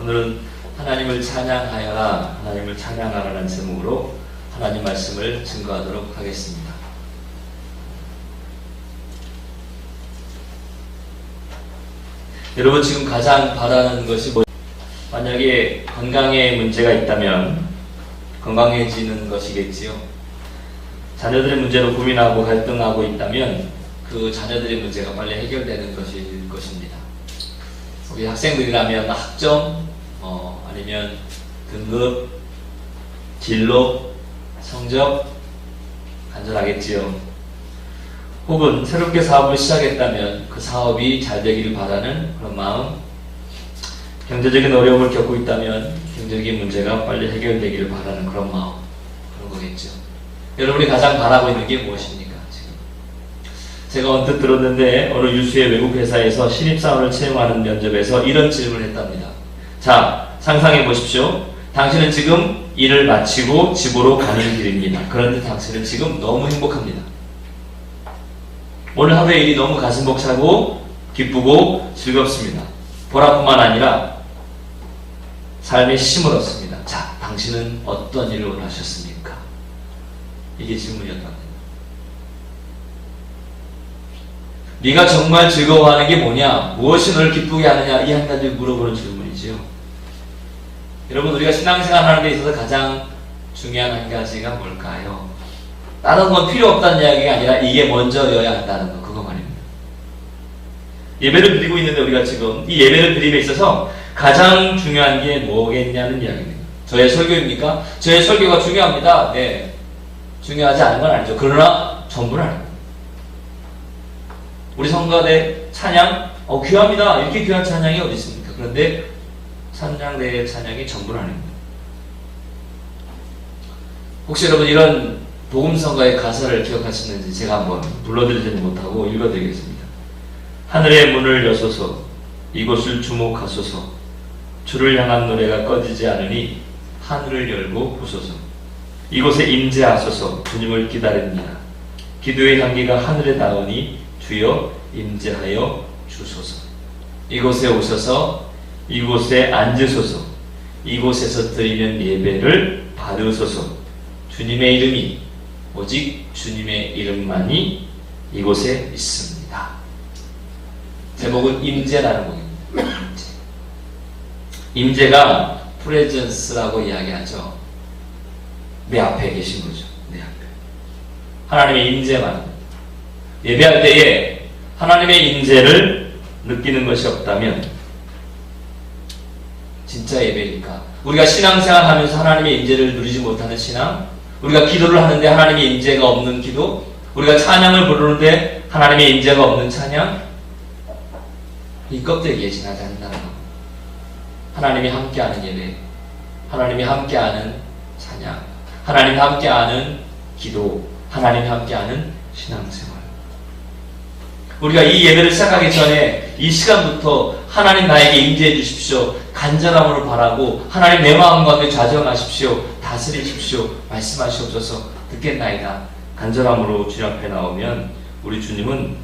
오늘은 하나님을 찬양하여라, 하나님을 찬양하라는 제목으로 하나님 말씀을 증거하도록 하겠습니다. 여러분, 지금 가장 바라는 것이 만약에 건강에 문제가 있다면 건강해지는 것이겠지요. 자녀들의 문제로 고민하고 갈등하고 있다면 그 자녀들의 문제가 빨리 해결되는 것일 것입니다. 우리 학생들이라면 학점, 아니면 등급, 진로, 성적 간절하겠지요. 혹은 새롭게 사업을 시작했다면 그 사업이 잘 되기를 바라는 그런 마음, 경제적인 어려움을 겪고 있다면 경제적인 문제가 빨리 해결되기를 바라는 그런 마음, 그런 거겠죠. 여러분이 가장 바라고 있는 게 무엇입니까? 지금 제가 언뜻 들었는데 어느 유수의 외국 회사에서 신입사원을 채용하는 면접에서 이런 질문을 했답니다. 자, 상상해 보십시오. 당신은 지금 일을 마치고 집으로 가는 길입니다. 그런데 당신은 지금 너무 행복합니다. 오늘 하루의 일이 너무 가슴 벅차고 기쁘고 즐겁습니다. 보라뿐만 아니라 삶에 힘을 얻습니다. 자, 당신은 어떤 일을 원하셨습니까? 이게 질문이었답니다. 네가 정말 즐거워하는 게 뭐냐? 무엇이 너를 기쁘게 하느냐? 이 한 가지를 물어보는 질문이지요. 여러분, 우리가 신앙생활 하는 데 있어서 가장 중요한 한 가지가 뭘까요? 다른 건 필요 없다는 이야기가 아니라 이게 먼저여야 한다는 거, 그거 말입니다. 예배를 드리고 있는데 우리가 지금 이 예배를 드림에 있어서 가장 중요한 게 뭐겠냐는 이야기입니다. 저의 설교입니까? 저의 설교가 중요합니다. 네, 중요하지 않은 건 아니죠. 그러나 전부는 아닙니다. 우리 성가대 찬양, 귀합니다. 이렇게 귀한 찬양이 어디 있습니까? 그런데 찬양대의 찬양이 전부는 아닙니다. 혹시 여러분 이런 복음성가의 가사를 기억하시는지 제가 한번 불러드리지는 못하고 읽어드리겠습니다. 하늘의 문을 여소서, 이곳을 주목하소서. 주를 향한 노래가 꺼지지 않으니 하늘을 열고 보소서. 이곳에 임재하소서. 주님을 기다립니다. 기도의 향기가 하늘에 닿으니 주여 임재하여 주소서. 이곳에 오셔서 이곳에 앉으소서. 이곳에서 드리는 예배를 받으소서. 주님의 이름이, 오직 주님의 이름만이 이곳에 있습니다. 제목은 임재라는 곡입니다. 임재가 프레전스라고 이야기하죠. 내 앞에 계신 거죠. 내 앞에. 하나님의 임재만. 예배할 때에 하나님의 임재를 느끼는 것이 없다면 진짜 예배니까. 우리가 신앙생활 하면서 하나님의 임재를 누리지 못하는 신앙, 우리가 기도를 하는데 하나님의 임재가 없는 기도, 우리가 찬양을 부르는데 하나님의 임재가 없는 찬양, 이 껍데기에 지나지 않는다는 것. 하나님이 함께하는 예배, 하나님이 함께하는 찬양, 하나님이 함께하는 기도, 하나님이 함께하는 신앙생활. 우리가 이 예배를 시작하기 전에 이 시간부터 하나님 나에게 임재해 주십시오. 간절함으로 바라고 하나님 내 마음 가운데 좌정하십시오. 다스리십시오. 말씀하시옵소서. 듣겠나이다. 간절함으로 주님 앞에 나오면 우리 주님은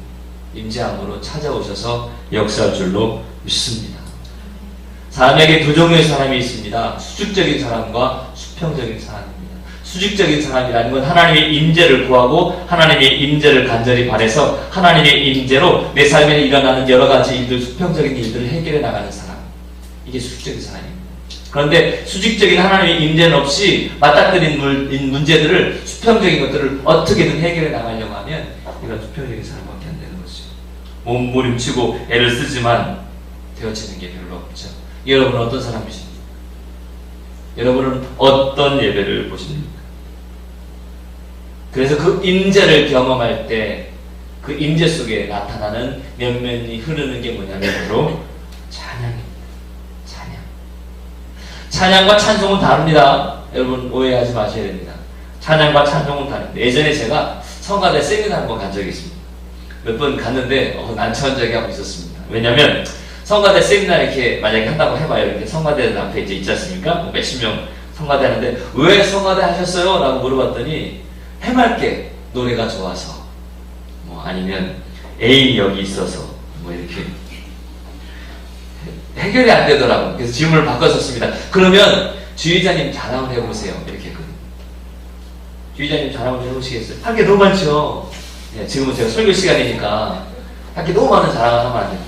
임재함으로 찾아오셔서 역사할 줄로 믿습니다. 사람에게 두 종류의 사람이 있습니다. 수직적인 사람과 수평적인 사람입니다. 수직적인 사람이라는 건 하나님의 임재를 구하고 하나님의 임재를 간절히 바라서 하나님의 임재로 내 삶에 일어나는 여러 가지 일들, 수평적인 일들을 해결해 나가는 사람. 이게 수직적인 사람입니다. 그런데 수직적인 하나님의 임재는 없이 맞닥뜨린 문제들을, 수평적인 것들을 어떻게든 해결해 나가려고 하면 이건 수평적인 사람밖에 안 되는 것이죠. 몸부림치고 애를 쓰지만 되어지는 게 별로 없죠. 여러분은 어떤 사람이십니까? 여러분은 어떤 예배를 보십니까? 그래서 그 임재를 경험할 때 그 임재 속에 나타나는 면면이 흐르는 게 뭐냐면 바로 찬양입니다. 찬양. 찬양과 찬송은 다릅니다. 여러분 오해하지 마셔야 됩니다. 찬양과 찬송은 다릅니다. 예전에 제가 성가대 세미나 한번 간 적이 있습니다. 몇 번 갔는데 난처한 적이 한번 있었습니다. 왜냐면 성가대 세미나 이렇게 만약에 한다고 해봐요. 이렇게 성가대 앞에 이제 있지 않습니까? 몇십 명 성가대 하는데 왜 성가대 하셨어요? 라고 물어봤더니 해맑게 노래가 좋아서, 아니면 애인이 여기 있어서, 이렇게 해결이 안 되더라고요. 그래서 질문을 바꿨었습니다. 그러면 주의자님 자랑을 해보세요. 이렇게 했거든요. 주의자님 자랑을 해보시겠어요? 할 게 너무 많죠. 예, 지금은 제가 설교 시간이니까 할 게 너무 많은 자랑을 하면 안 돼요.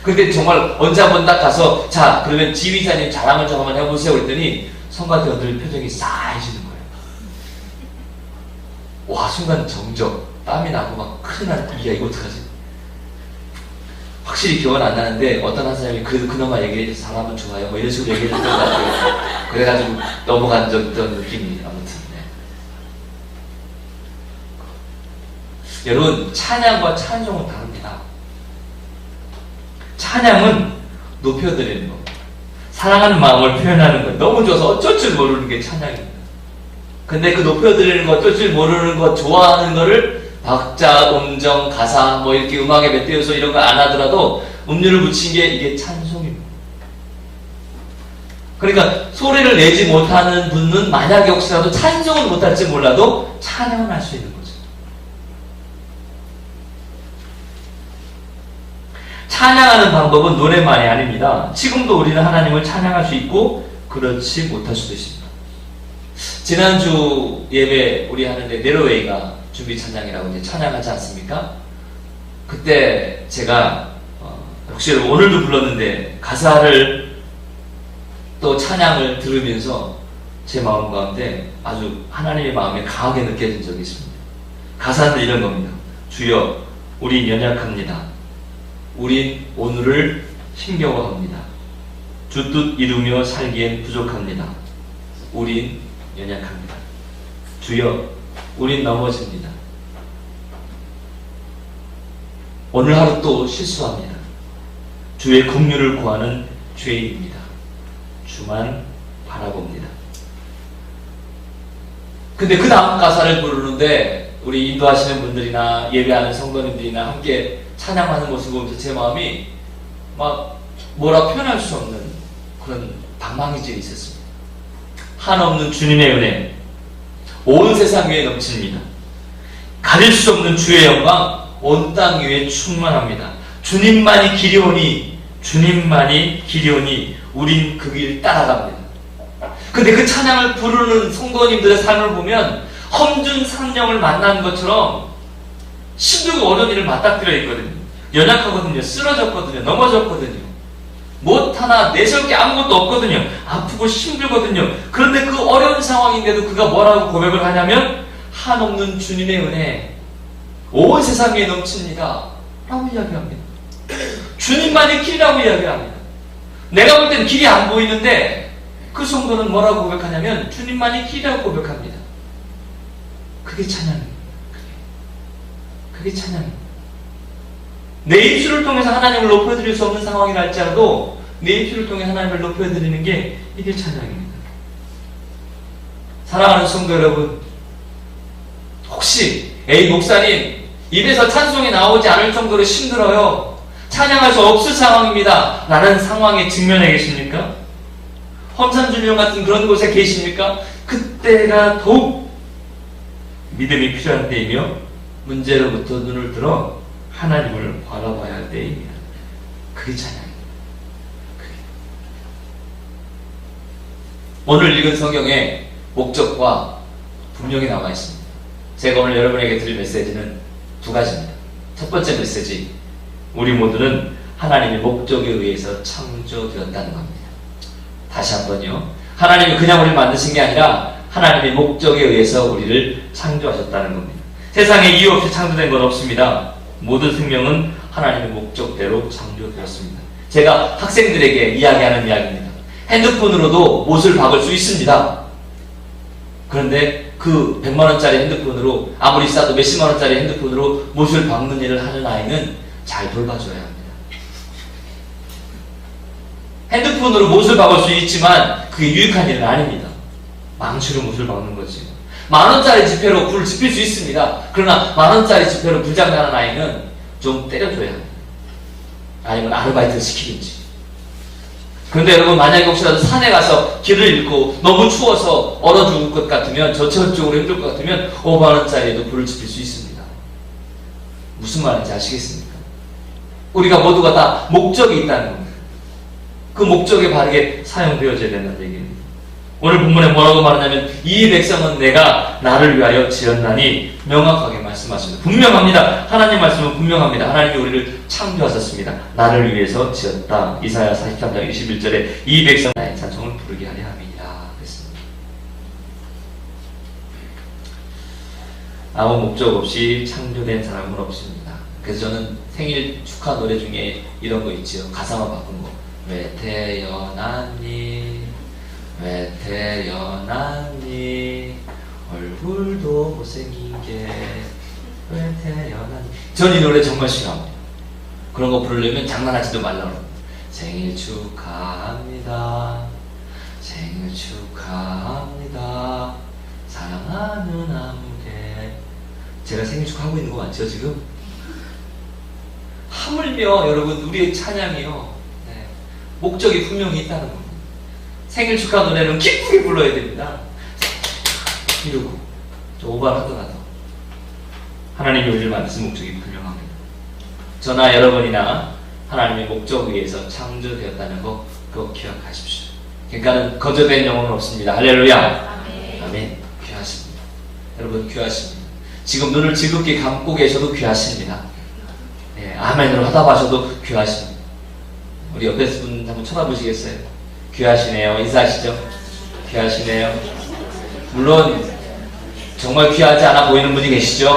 근데 정말 언제 한번 딱 가서 자 그러면 지휘자님 자랑을 좀 한번 해보세요 그랬더니 성가대원들 표정이 싸해지는 거예요. 와 순간 정적 땀이 나고 막 큰일 날 이야 이거 어떡하지? 확실히 기억은 안 나는데 어떤 한 사람이 그래도 그나마 얘기해서 사람은 좋아요 뭐 이런 식으로 얘기했던 것 같아요. 그래가지고 넘어간 적던 느낌이 아무튼 네. 여러분 찬양과 찬송은 다릅니다. 찬양은 높여드리는 거 사랑하는 마음을 표현하는 거 너무 좋아서 어쩔 줄 모르는 게 찬양입니다. 근데 그 높여드리는 거 어쩔 줄 모르는 거 좋아하는 거를 박자, 음정, 가사 뭐 이렇게 음악에 빗대어서 이런 거 안 하더라도 음료를 붙인 게 이게 찬송입니다. 그러니까 소리를 내지 못하는 분은 만약에 혹시라도 찬송은 못할지 몰라도 찬양은 할 수 있는 거죠. 찬양하는 방법은 노래만이 아닙니다. 지금도 우리는 하나님을 찬양할 수 있고 그렇지 못할 수도 있습니다. 지난주 예배 우리 하는데 네로웨이가 준비 찬양이라고 이제 찬양하지 않습니까? 그때 제가 혹시 오늘도 불렀는데 가사를 또 찬양을 들으면서 제 마음 가운데 아주 하나님의 마음이 강하게 느껴진 적이 있습니다. 가사는 이런 겁니다. 주여 우린 연약합니다. 우린 오늘을 힘겨워합니다. 주 뜻 이루며 살기엔 부족합니다. 우린 연약합니다. 주여 우린 넘어집니다. 오늘 하루 또 실수합니다. 주의 긍휼을 구하는 죄인입니다. 주만 바라봅니다. 근데 그 다음 가사를 부르는데 우리 인도하시는 분들이나 예배하는 성도님들이나 함께 찬양하는 모습을 보면서 제 마음이 막 뭐라 표현할 수 없는 그런 방망이질이 있었습니다. 한없는 주님의 은혜 온 세상 위에 넘칩니다. 가릴 수 없는 주의 영광 온 땅 위에 충만합니다. 주님만이 길이오니 주님만이 길이오니 우린 그 길 따라갑니다. 근데 그 찬양을 부르는 성도님들의 삶을 보면 험준 산령을 만난 것처럼 힘들고 어려운 일을 맞닥뜨려 있거든요. 연약하거든요. 쓰러졌거든요. 넘어졌거든요. 못 하나 내세울 게 아무것도 없거든요. 아프고 힘들거든요. 그런데 그 어려운 상황인데도 그가 뭐라고 고백을 하냐면 한없는 주님의 은혜 온 세상 위에 넘칩니다 라고 이야기합니다. 주님만이 길이라고 이야기합니다. 내가 볼 때는 길이 안 보이는데 그 성도는 뭐라고 고백하냐면 주님만이 길이라고 고백합니다. 그게 찬양입니다. 그게 찬양입니다. 내 입술을 통해서 하나님을 높여드릴 수 없는 상황이라 할지라도 내 입술을 통해 하나님을 높여드리는 게 이게 찬양입니다. 사랑하는 성도 여러분, 혹시 에이 목사님 입에서 찬송이 나오지 않을 정도로 힘들어요, 찬양할 수 없을 상황입니다 라는 상황에 직면해 계십니까? 험산준영 같은 그런 곳에 계십니까? 그때가 더욱 믿음이 필요한 때이며 문제로부터 눈을 들어 하나님을 바라봐야 할 때입니다. 그게 찬양입니다. 오늘 읽은 성경의 목적과 분명히 나와 있습니다. 제가 오늘 여러분에게 드릴 메시지는 두 가지입니다. 첫 번째 메시지, 우리 모두는 하나님의 목적에 의해서 창조되었다는 겁니다. 다시 한번요. 하나님이 그냥 우리를 만드신 게 아니라 하나님의 목적에 의해서 우리를 창조하셨다는 겁니다. 세상에 이유 없이 창조된 건 없습니다. 모든 생명은 하나님의 목적대로 창조되었습니다. 제가 학생들에게 이야기하는 이야기입니다. 핸드폰으로도 못을 박을 수 있습니다. 그런데 그 100만원짜리 핸드폰으로 아무리 싸도 몇십만원짜리 핸드폰으로 못을 박는 일을 하는 아이는 잘 돌봐줘야 합니다. 핸드폰으로 못을 박을 수 있지만 그게 유익한 일은 아닙니다. 망치로 못을 박는 거지. 만원짜리 지폐로 불을 지필 수 있습니다. 그러나 만원짜리 지폐로 불장난하는 아이는 좀 때려줘야 합니다. 아니면 아르바이트를 시키든지. 그런데 여러분, 만약에 혹시라도 산에 가서 길을 잃고 너무 추워서 얼어 죽을 것 같으면, 저체온적으로 힘들 것 같으면 5만원짜리에도 불을 지필 수 있습니다. 무슨 말인지 아시겠습니까? 우리가 모두가 다 목적이 있다는 겁니다. 그 목적에 바르게 사용되어져야 된다는 얘기입니다. 오늘 본문에 뭐라고 말하냐면 이 백성은 내가 나를 위하여 지었나니 명확하게 말씀하십니다. 분명합니다. 하나님 말씀은 분명합니다. 하나님이 우리를 창조하셨습니다. 나를 위해서 지었다. 이사야 43장 21절에 이 백성 나의 찬송을 부르게 하려 함이니라 그랬습니다. 아무 목적 없이 창조된 사람은 없습니다. 그래서 저는 생일 축하 노래 중에 이런 거 있지요. 가사만 바꾼 거. 왜 태어났니? 왜 태어났니? 얼굴도 못생긴 게 왜 태어났니? 전 이 노래 정말 싫어합니다. 그런 거 부르려면 장난하지도 말라고 합니다. 생일 축하합니다. 생일 축하합니다. 사랑하는 아무개. 제가 생일 축하하고 있는 거 맞죠 지금? 하물며 여러분 우리의 찬양이요. 네. 목적이 분명히 있다는 겁니다. 생일 축하 노래는 기쁘게 불러야 됩니다. 이러고 좀 오버하더라도 하나님이 우리를 만드신 목적이 분명합니다. 저나 여러분이나 하나님의 목적에 의해서 창조되었다는 거 꼭 기억하십시오. 그러니까는 거저된 영혼은 없습니다. 할렐루야. 아멘. 귀하십니다. 여러분 귀하십니다. 지금 눈을 즐겁게 감고 계셔도 귀하십니다. 네, 아멘으로 화답하셔도 귀하십니다. 우리 옆에 분 한번 쳐다보시겠어요? 귀하시네요. 인사하시죠. 귀하시네요. 물론 정말 귀하지 않아 보이는 분이 계시죠?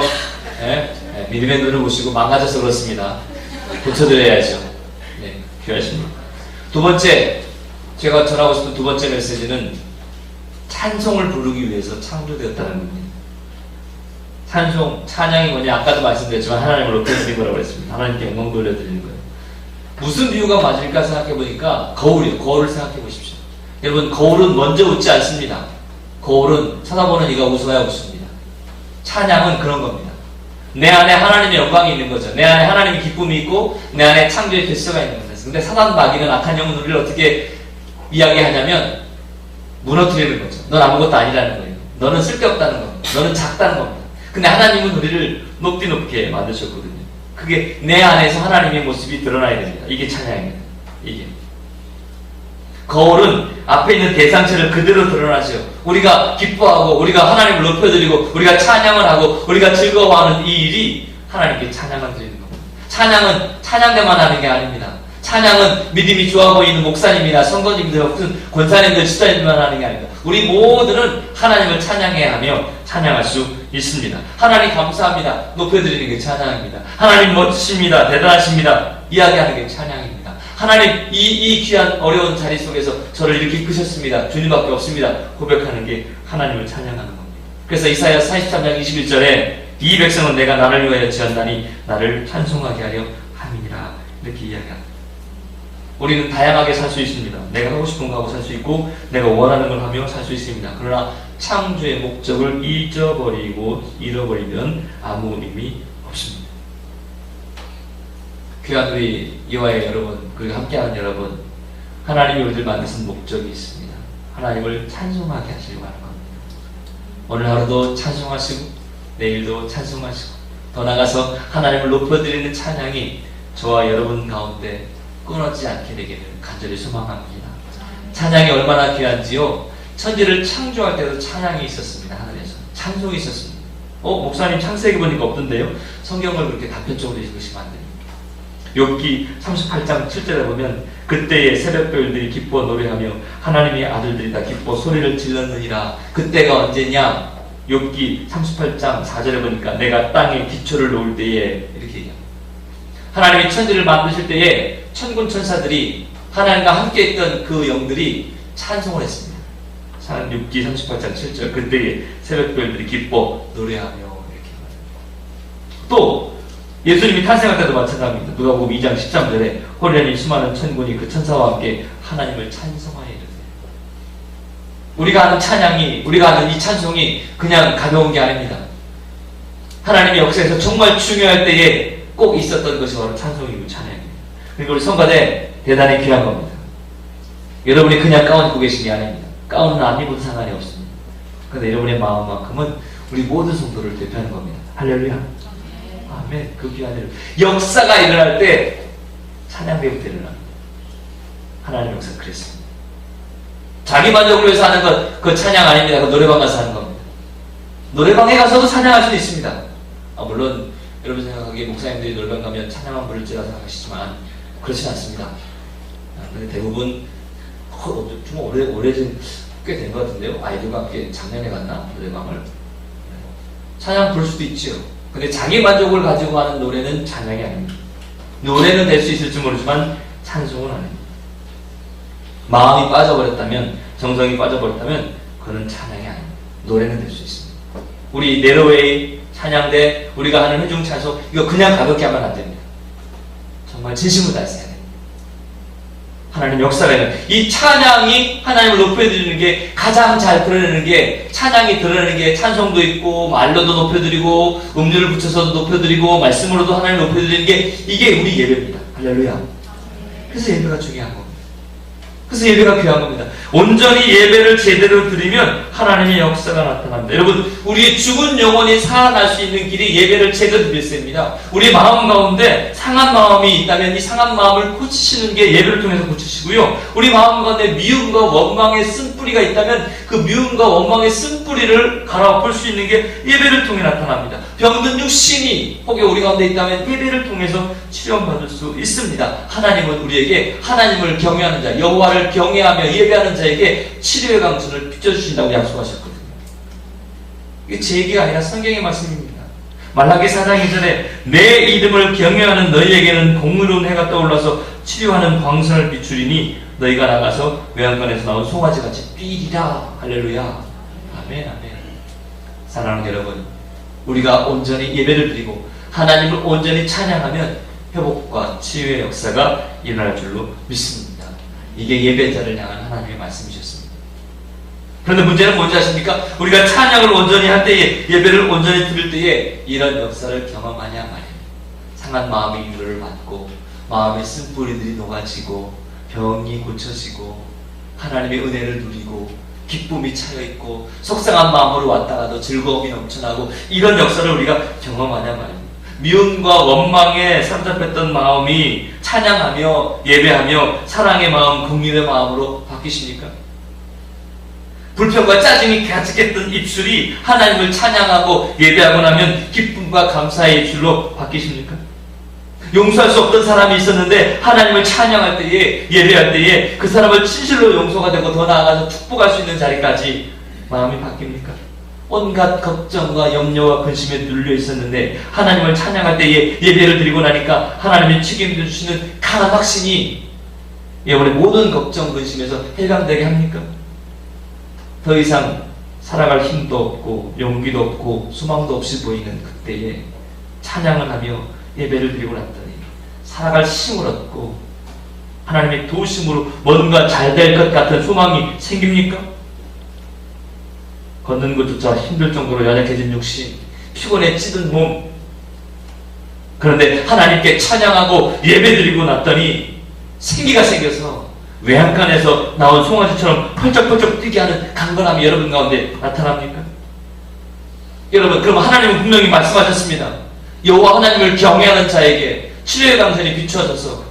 네? 네, 믿음의 눈을 보시고 망가져서 그렇습니다. 고쳐드려야죠. 네, 귀하십니다. 두 번째, 제가 전하고 싶은 두 번째 메시지는 찬송을 부르기 위해서 창조되었다는 겁니다. 찬양이 뭐냐? 아까도 말씀드렸지만 하나님을 높여드리는 거라고 했습니다. 하나님께 영광 돌려드리는 거예요. 무슨 비유가 맞을까 생각해보니까 거울이요. 거울을 생각해보십시오. 여러분 거울은 먼저 웃지 않습니다. 거울은 쳐다보는 이가 웃어야 웃습니다. 찬양은 그런 겁니다. 내 안에 하나님의 영광이 있는 거죠. 내 안에 하나님의 기쁨이 있고 내 안에 창조의 개수가 있는 겁니다. 근데 사단 마귀는 악한 영은 우리를 어떻게 이야기하냐면 무너뜨리는 거죠. 넌 아무것도 아니라는 거예요. 너는 쓸데없다는 겁니다. 너는 작다는 겁니다. 근데 하나님은 우리를 높게 만드셨거든요. 그게 내 안에서 하나님의 모습이 드러나야 됩니다. 이게 찬양입니다. 이게 거울은 앞에 있는 대상체를 그대로 드러나죠. 우리가 기뻐하고 우리가 하나님을 높여드리고 우리가 찬양을 하고 우리가 즐거워하는 이 일이 하나님께 찬양을 드리는 겁니다. 찬양은 찬양대만 하는 게 아닙니다. 찬양은 믿음이 좋아 보이는 목사님이나 성도님들 혹은 권사님들, 지도자님들만 하는 게 아닙니다. 우리 모두는 하나님을 찬양해야 하며 찬양할 수 있습니다. 하나님 감사합니다. 높여드리는 게 찬양입니다. 하나님 멋지십니다. 대단하십니다. 이야기하는 게 찬양입니다. 하나님 이 귀한 어려운 자리 속에서 저를 이렇게 이끄셨습니다. 주님밖에 없습니다. 고백하는 게 하나님을 찬양하는 겁니다. 그래서 이사야 43장 21절에 이 백성은 내가 나를 위하여 지었나니 나를 찬송하게 하려 함이니라 이렇게 이야기합니다. 우리는 다양하게 살 수 있습니다. 내가 하고 싶은 거 하고 살 수 있고 내가 원하는 걸 하며 살 수 있습니다. 그러나 창조의 목적을 잃어버리면 아무 의미 없습니다. 귀한 우리 이화의 여러분, 그리고 함께하는 여러분, 하나님이 우리를 만드신 목적이 있습니다. 하나님을 찬송하게 하시려고 하는 겁니다. 오늘 하루도 찬송하시고 내일도 찬송하시고 더 나아가서 하나님을 높여드리는 찬양이 저와 여러분 가운데 끊어지지 않게 되기를 간절히 소망합니다. 찬양이 얼마나 귀한지요. 천지를 창조할 때도 찬양이 있었습니다. 하늘에서 찬송이 있었습니다. 목사님 창세기 보니까 없던데요. 성경을 그렇게 단편적으로 읽으시면 안 됩니다. 욥기 38장 7절에 보면 그때의 새벽별들이 기뻐 노래하며 하나님의 아들들이 다 기뻐 소리를 질렀느니라. 그때가 언제냐? 욥기 38장 4절에 보니까 내가 땅에 기초를 놓을 때에 이렇게 얘기합니다. 하나님이 천지를 만드실 때에 천군 천사들이 하나님과 함께 있던 그 영들이 찬송을 했습니다. 6기 38장 7절 그때에 새벽별들이 기뻐 노래하며 이렇게 말합니다. 또 예수님이 탄생할 때도 마찬가지입니다. 누가복음 2장 13절에 호련히 수많은 천군이 그 천사와 함께 하나님을 찬송하여 이르되. 우리가 하는 찬양이, 우리가 하는 이 찬송이 그냥 가벼운 게 아닙니다. 하나님의 역사에서 정말 중요할 때에 꼭 있었던 것이 바로 찬송이고 찬양입니다. 그리고 우리 성가대 대단히 귀한 겁니다. 여러분이 그냥 가운 입고 계신 게 아닙니다. 가운은 안 입은 상관이 없습니다. 그런데 여러분의 마음만큼은 우리 모든 성도를 대표하는 겁니다. 할렐루야. 아멘. 그 귀한 일. 역사가 일어날 때 찬양대부터 일어납니다. 하나님 역사 그랬습니다. 자기 만족을 위해서 하는 것, 그 찬양 아닙니다. 그 노래방 가서 하는 겁니다. 노래방에 가서도 찬양할 수도 있습니다. 물론 여러분 생각하기에 목사님들이 노래방 가면 찬양만 부를 줄 생각하시지만 그렇진 않습니다. 근데 대부분 좀 오래전 꽤 된 것 같은데요. 아이들과 함께 작년에 갔나? 노래방을. 찬양 부를 수도 있지요. 근데 자기 만족을 가지고 하는 노래는 찬양이 아닙니다. 노래는 될 수 있을지 모르지만 찬송은 아닙니다. 마음이 빠져버렸다면, 정성이 빠져버렸다면 그는 찬양이 아닙니다. 노래는 될 수 있습니다. 우리 네로웨이 찬양대, 우리가 하는 회중 찬송, 이거 그냥 가볍게 하면 안 됩니다. 정말 진심으로 다했어야 됩니다. 하나님 역사가 있는 이 찬양이 하나님을 높여드리는 게 가장 잘 드러내는 게, 찬양이 드러내는 게 찬송도 있고 말로도 높여드리고 음료를 붙여서도 높여드리고 말씀으로도 하나님을 높여드리는 게 이게 우리 예배입니다. 할렐루야. 그래서 예배가 중요한 겁니다. 그래서 예배가 귀한 겁니다. 온전히 예배를 제대로 드리면 하나님의 역사가 나타납니다. 여러분, 우리의 죽은 영혼이 살아날 수 있는 길이 예배를 제대로 드릴 때입니다. 우리 마음 가운데 상한 마음이 있다면 이 상한 마음을 고치시는 게 예배를 통해서 고치시고요. 우리 마음 가운데 미움과 원망의 쓴뿌리가 있다면 그 미움과 원망의 쓴뿌리를 갈아엎을 수 있는 게 예배를 통해 나타납니다. 병든 육신이 혹여 우리 가운데 있다면 예배를 통해서 치료받을 수 있습니다. 하나님은 우리에게 하나님을 경외하는 자, 여호와를 경외하며 예배하는 자에게 치료의 강선을 비춰주신다고 약속하셨거든요. 이게 제 얘기가 아니라 성경의 말씀입니다. 말라기 4장 2절에 내 이름을 경외하는 너희에게는 공의로운 해가 떠올라서 치료하는 광선을 비추리니 너희가 나가서 외양간에서 나온 송아지같이 뛰리라. 할렐루야. 아멘, 아멘. 사랑하는 여러분, 우리가 온전히 예배를 드리고 하나님을 온전히 찬양하면 회복과 치유의 역사가 일어날 줄로 믿습니다. 이게 예배자를 향한 하나님의 말씀이셨습니다. 그런데 문제는 뭔지 아십니까? 우리가 찬양을 온전히 할 때에, 예배를 온전히 드릴 때에 이런 역사를 경험하냐 말이에요. 상한 마음의 위로를 받고 마음의 쓴뿌리들이 녹아지고 병이 고쳐지고 하나님의 은혜를 누리고 기쁨이 차여있고 속상한 마음으로 왔다가도 즐거움이 넘쳐나고 이런 역사를 우리가 경험하냐 말입니다. 미움과 원망에 사로잡혔던 마음이 찬양하며 예배하며 사랑의 마음, 긍휼의 마음으로 바뀌십니까? 불평과 짜증이 가득했던 입술이 하나님을 찬양하고 예배하고 나면 기쁨과 감사의 입술로 바뀌십니까? 용서할 수 없던 사람이 있었는데 하나님을 찬양할 때에, 예배할 때에 그 사람을 진실로 용서가 되고 더 나아가서 축복할 수 있는 자리까지 마음이 바뀝니까? 온갖 걱정과 염려와 근심에 눌려 있었는데 하나님을 찬양할 때에 예배를 드리고 나니까 하나님이 책임져 주시는 강한 확신이 여러분의 모든 걱정, 근심에서 해방되게 합니까? 더 이상 살아갈 힘도 없고 용기도 없고 소망도 없이 보이는 그때에 찬양을 하며 예배를 드리고 났더니 살아갈 힘을 얻고 하나님의 도우심으로 뭔가 잘 될 것 같은 소망이 생깁니까? 걷는 것조차 힘들 정도로 연약해진 육신, 피곤에 찌든 몸. 그런데 하나님께 찬양하고 예배드리고 났더니 생기가 생겨서 외양간에서 나온 송아지처럼 펄쩍펄쩍 뛰게 하는 강건함이 여러분 가운데 나타납니까? 여러분, 그럼 하나님은 분명히 말씀하셨습니다. 여호와 하나님을 경외하는 자에게 치료의 강선이 비추어져서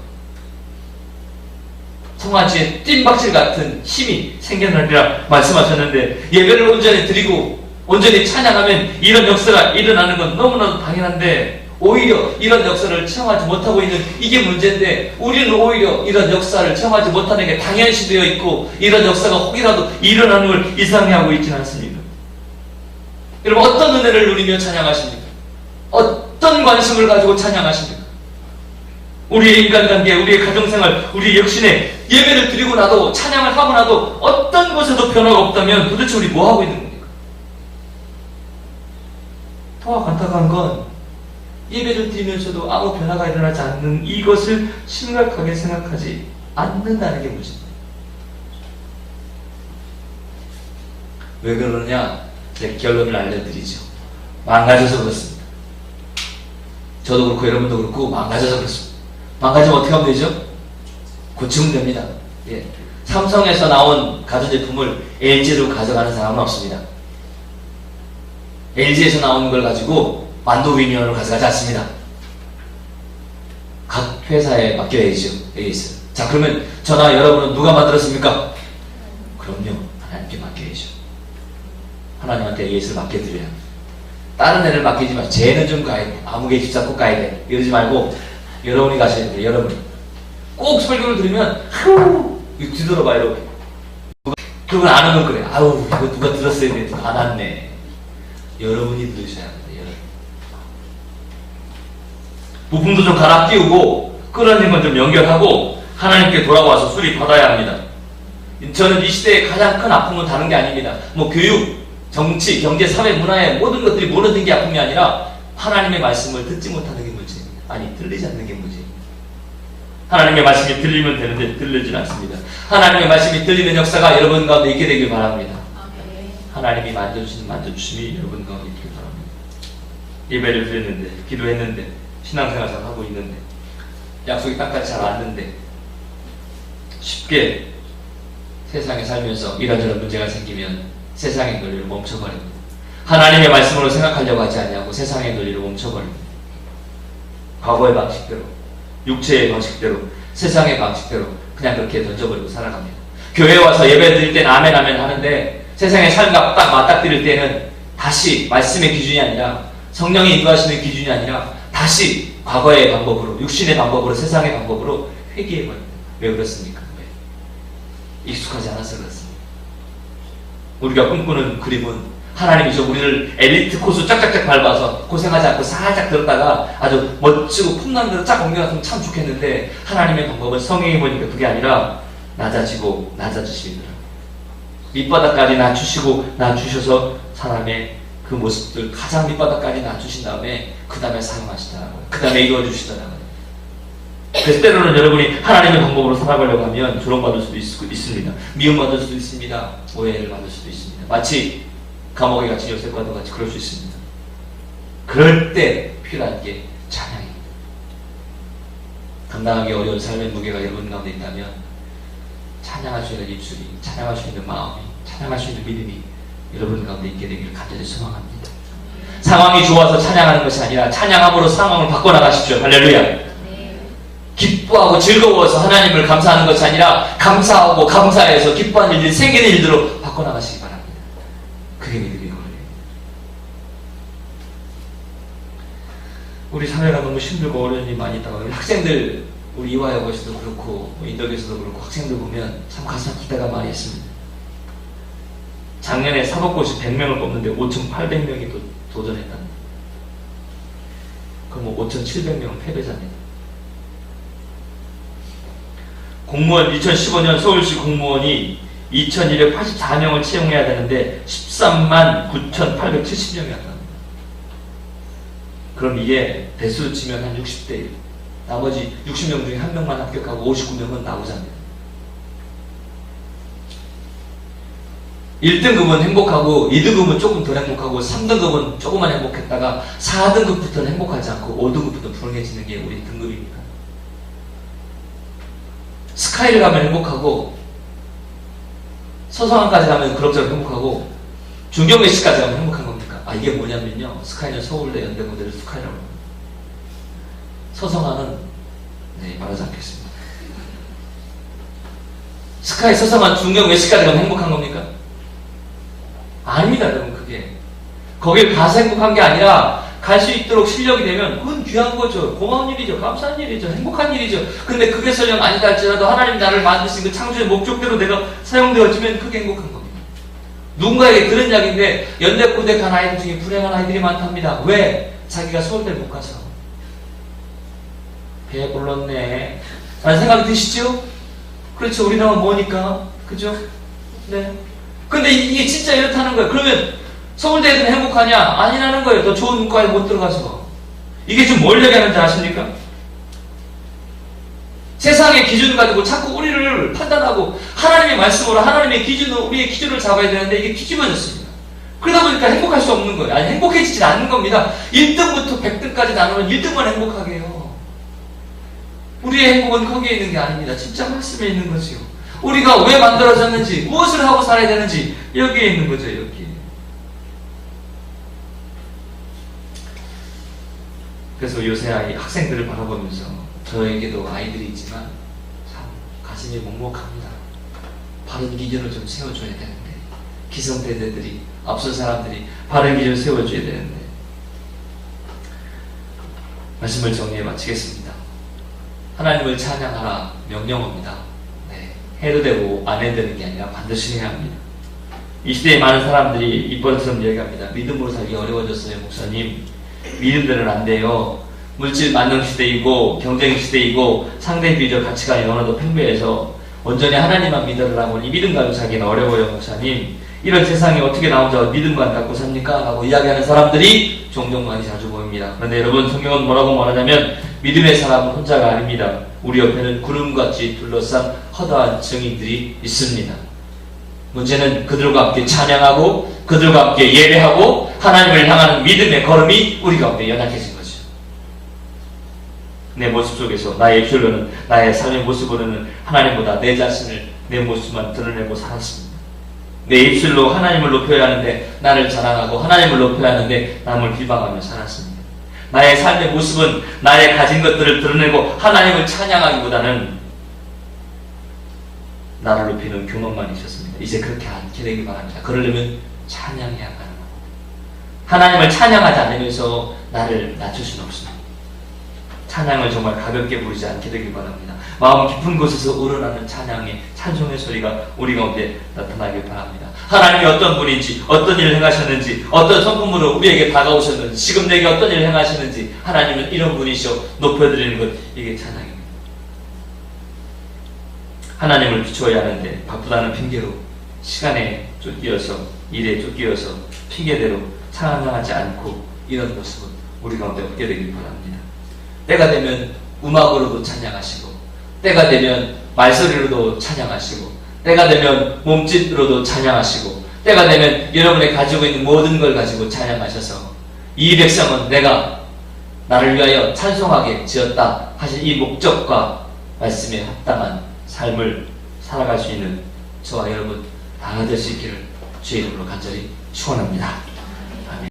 송아지의 뜀박질 같은 힘이 생겨나리라 말씀하셨는데, 예배를 온전히 드리고 온전히 찬양하면 이런 역사가 일어나는 건 너무나도 당연한데 오히려 이런 역사를 체험하지 못하고 있는 이게 문제인데, 우리는 오히려 이런 역사를 체험하지 못하는 게 당연시되어 있고 이런 역사가 혹이라도 일어나는 걸 이상해하고 있지는 않습니까? 여러분, 어떤 은혜를 누리며 찬양하십니까? 어떤 관심을 가지고 찬양하십니까? 우리의 인간관계, 우리의 가정생활, 우리의 역신에 예배를 드리고 나도, 찬양을 하고 나도 어떤 곳에도 변화가 없다면 도대체 우리 뭐 하고 있는 겁니까? 더욱 안타까운 건 예배를 드리면서도 아무 변화가 일어나지 않는 이것을 심각하게 생각하지 않는다는 게 문제입니다. 왜 그러느냐? 제 결론을 알려드리죠. 망가져서 그렇습니다. 저도 그렇고 여러분도 그렇고 망가져서 그렇습니다. 망가지면 어떻게 하면 되죠? 고치면 됩니다. 예. 삼성에서 나온 가전제품을 LG로 가져가는 사람은 없습니다. LG에서 나온 걸 가지고 만도위니언으로 가져가지 않습니다. 각 회사에 맡겨야죠. 여기 있어요. 자, 그러면 저나 여러분은 누가 만들었습니까? 그럼요. 하나님께 맡겨야죠. 하나님한테 예수를 맡겨드려야 합니다. 다른 애를 맡기지 마시고 쟤는 좀 가야 돼. 아무개 집사꼭 가야 돼. 이러지 말고 여러분이 가셔야 돼요. 여러분이. 꼭 설교를 들으면 아우 뒤돌아봐 이렇게. 그건 안 하면 그래. 아우 이거 누가 들었어야 돼. 누가 안 왔네. 여러분이 들으셔야 합니다. 여러분. 부품도 좀 갈아 끼우고 끌어낸 건 좀 연결하고 하나님께 돌아와서 수리받아야 합니다. 저는 이 시대의 가장 큰 아픔은 다른 게 아닙니다. 뭐 교육, 정치, 경제, 사회, 문화의 모든 것들이 무너진 게 아픔이 아니라 하나님의 말씀을 듣지 못하는 게 문제입니다. 아니 들리지 않는 게 문제입니다. 하나님의 말씀이 들리면 되는데 들리진 않습니다. 하나님의 말씀이 들리는 역사가 여러분 가운데 있게 되길 바랍니다. 하나님이 만져주시는 만져주심이 여러분 가운데 있길 바랍니다. 예배를 드렸는데 기도했는데 신앙생활 잘 하고 있는데 약속이 딱같이 잘 왔는데 쉽게 세상에 살면서 이런저런 문제가 생기면 세상의 논리를 멈춰버립니다. 하나님의 말씀으로 생각하려고 하지 않냐고 세상의 논리를 멈춰버립니다. 과거의 방식대로, 육체의 방식대로, 세상의 방식대로 그냥 그렇게 던져버리고 살아갑니다. 교회에 와서 예배 드릴 때는 아멘 아멘 하는데 세상의 삶과 딱 맞닥뜨릴 때는 다시 말씀의 기준이 아니라 성령이 인도하시는 기준이 아니라 다시 과거의 방법으로, 육신의 방법으로, 세상의 방법으로 회귀해버립니다. 왜 그렇습니까? 왜? 익숙하지 않아서 그렇습니다. 우리가 꿈꾸는 그림은 하나님이 우리를 엘리트 코스 쫙쫙쫙 밟아서 고생하지 않고 살짝 들었다가 아주 멋지고 폼나는 대로 쫙 옮겨갔으면 참 좋겠는데 하나님의 방법은 성경에 보니까 그게 아니라 낮아지고 낮아지시더라고요. 밑바닥까지 낮추시고 낮추셔서 사람의 그 모습들 가장 밑바닥까지 낮추신 다음에 그 다음에 사용하시더라고요. 그 다음에 이루어주시더라고요. 그래서 때로는 여러분이 하나님의 방법으로 살아가려고 하면 조롱받을 수도 있습니다. 미움받을 수도 있습니다. 오해를 받을 수도 있습니다. 마치 감옥에 갇힌 요셉과도 같이 그럴 수 있습니다. 그럴 때 필요한 게 찬양입니다. 감당하기 어려운 삶의 무게가 여러분 가운데 있다면 찬양할 수 있는 입술이, 찬양할 수 있는 마음이, 찬양할 수 있는 믿음이 여러분 가운데 있게 되기를 간절히 소망합니다. 상황이 좋아서 찬양하는 것이 아니라 찬양함으로 상황을 바꿔나가십시오. 할렐루야. 기뻐하고 즐거워서 하나님을 감사하는 것이 아니라 감사하고 감사해서 기뻐하는 일들이 생기는 일들로 바꿔나가시기 바랍니다. 그게 믿음의 거예요. 우리 사회가 너무 힘들고 어려운 일이 많이 있다가 학생들 우리 이화여고에서도 그렇고 인덕에서도 그렇고 학생들 보면 참 가슴 아플 때가 많이 있습니다. 작년에 사법고시 100명을 뽑는데 5,800명이 도전했답니다. 그럼 5,700명은 패배자입니다. 공무원 2015년 서울시 공무원이 2,284명을 채용해야 되는데 13만 9,870명이었답니다. 그럼 이게 대수로 치면 한 60대 1. 나머지 60명 중에 1명만 합격하고 59명은 나오자입니다. 1등급은 행복하고 2등급은 조금 덜 행복하고 3등급은 조금만 행복했다가 4등급부터는 행복하지 않고 5등급부터 불행해지는 게 우리 등급입니다. 스카이를 가면 행복하고 서성안까지 가면 그럭저럭 행복하고 중경외시까지 가면 행복한 겁니까? 아 이게 뭐냐면요. 스카이는 서울대 연대고대를 스카이라고 합니다. 서성안은 네 말하지 않겠습니다. 스카이 서성안 중경외시까지 가면 행복한 겁니까? 아닙니다 여러분. 그게 거길 가서 행복한 게 아니라 갈 수 있도록 실력이 되면 그건 귀한 거죠. 고마운 일이죠. 감사한 일이죠. 행복한 일이죠. 근데 그게 설령 아니다 할지라도 하나님 나를 만드신 그 창조의 목적대로 내가 사용되어지면 그게 행복한 겁니다. 누군가에게 들은 이야기인데 연대 고대 간 아이들 중에 불행한 아이들이 많답니다. 왜? 자기가 서울대를 못 가서. 배 불렀네 라는 생각이 드시죠? 그렇죠. 우리나라는 뭐니까 그죠? 네. 근데 이게 진짜 이렇다는 거예요. 그러면 서울대 애들은 행복하냐? 아니라는 거예요. 더 좋은 문과에 못 들어가서. 이게 좀 뭘 얘기하는지 아십니까? 세상의 기준을 가지고 자꾸 우리를 판단하고 하나님의 말씀으로 하나님의 기준으로 우리의 기준을 잡아야 되는데 이게 뒤집어졌습니다. 그러다 보니까 행복할 수 없는 거예요. 아니 행복해지지 않는 겁니다. 1등부터 100등까지 나누면 1등만 행복하게 해요. 우리의 행복은 거기에 있는 게 아닙니다. 진짜 말씀에 있는 거지요. 우리가 왜 만들어졌는지 무엇을 하고 살아야 되는지 여기에 있는 거죠. 여기. 그래서 요새 학생들을 바라보면서 저에게도 아이들이 있지만 참 가슴이 먹먹합니다. 바른 기준을 좀 세워줘야 되는데, 기성세대들이, 앞선 사람들이 바른 기준을 세워줘야 되는데. 말씀을 정리해 마치겠습니다. 하나님을 찬양하라 명령어입니다. 네, 해도 되고 안 해도 되는 게 아니라 반드시 해야 합니다. 이 시대에 많은 사람들이 입버릇처럼 얘기합니다. 믿음으로 살기 어려워졌어요, 목사님. 믿음대로는 안 돼요. 물질 만능 시대이고 경쟁 시대이고 상대 비교 가치관이 너무나도 팽배해서 온전히 하나님만 믿으라고 이 믿음 가지고 살기는 어려워요, 목사님. 이런 세상에 어떻게 나 혼자 믿음만 갖고 삽니까? 라고 이야기하는 사람들이 종종 많이 자주 보입니다. 그런데 여러분, 성경은 뭐라고 말하냐면 믿음의 사람은 혼자가 아닙니다. 우리 옆에는 구름같이 둘러싼 허다한 증인들이 있습니다. 문제는 그들과 함께 찬양하고 그들과 함께 예배하고 하나님을 향하는 믿음의 걸음이 우리 가운데 연약해진 거죠. 내 모습 속에서 나의 입술로는, 나의 삶의 모습으로는 하나님보다 내 자신을, 내 모습만 드러내고 살았습니다. 내 입술로 하나님을 높여야 하는데 나를 자랑하고 하나님을 높여야 하는데 남을 비방하며 살았습니다. 나의 삶의 모습은 나의 가진 것들을 드러내고 하나님을 찬양하기보다는 나를 높이는 교만만 있었습니다. 이제 그렇게 않게 되기 바랍니다. 그러려면 찬양해야 하는 거고, 하나님을 찬양하지 않으면서 나를 낮출 수는 없습니다. 찬양을 정말 가볍게 부르지 않게 되길 바랍니다. 마음 깊은 곳에서 우러나는 찬양의 찬송의 소리가 우리 가운데 나타나길 바랍니다. 하나님이 어떤 분인지, 어떤 일을 행하셨는지, 어떤 성품으로 우리에게 다가오셨는지, 지금 내게 어떤 일을 행하시는지, 하나님은 이런 분이시오 높여드리는 것, 이게 찬양입니다. 하나님을 비추어야 하는데 바쁘다는 핑계로, 시간에 쫓기어서, 일에 쫓기어서 핑계대로 찬양하지 않고 이런 모습은 우리 가운데 없게 되길 바랍니다. 때가 되면 음악으로도 찬양하시고, 때가 되면 말소리로도 찬양하시고, 때가 되면 몸짓으로도 찬양하시고, 때가 되면 여러분이 가지고 있는 모든 걸 가지고 찬양하셔서 이 백성은 내가 나를 위하여 찬송하게 지었다 하신 이 목적과 말씀에 합당한 삶을 살아갈 수 있는 저와 여러분 다 될 수 있기를 주의 이름으로 간절히 축원합니다.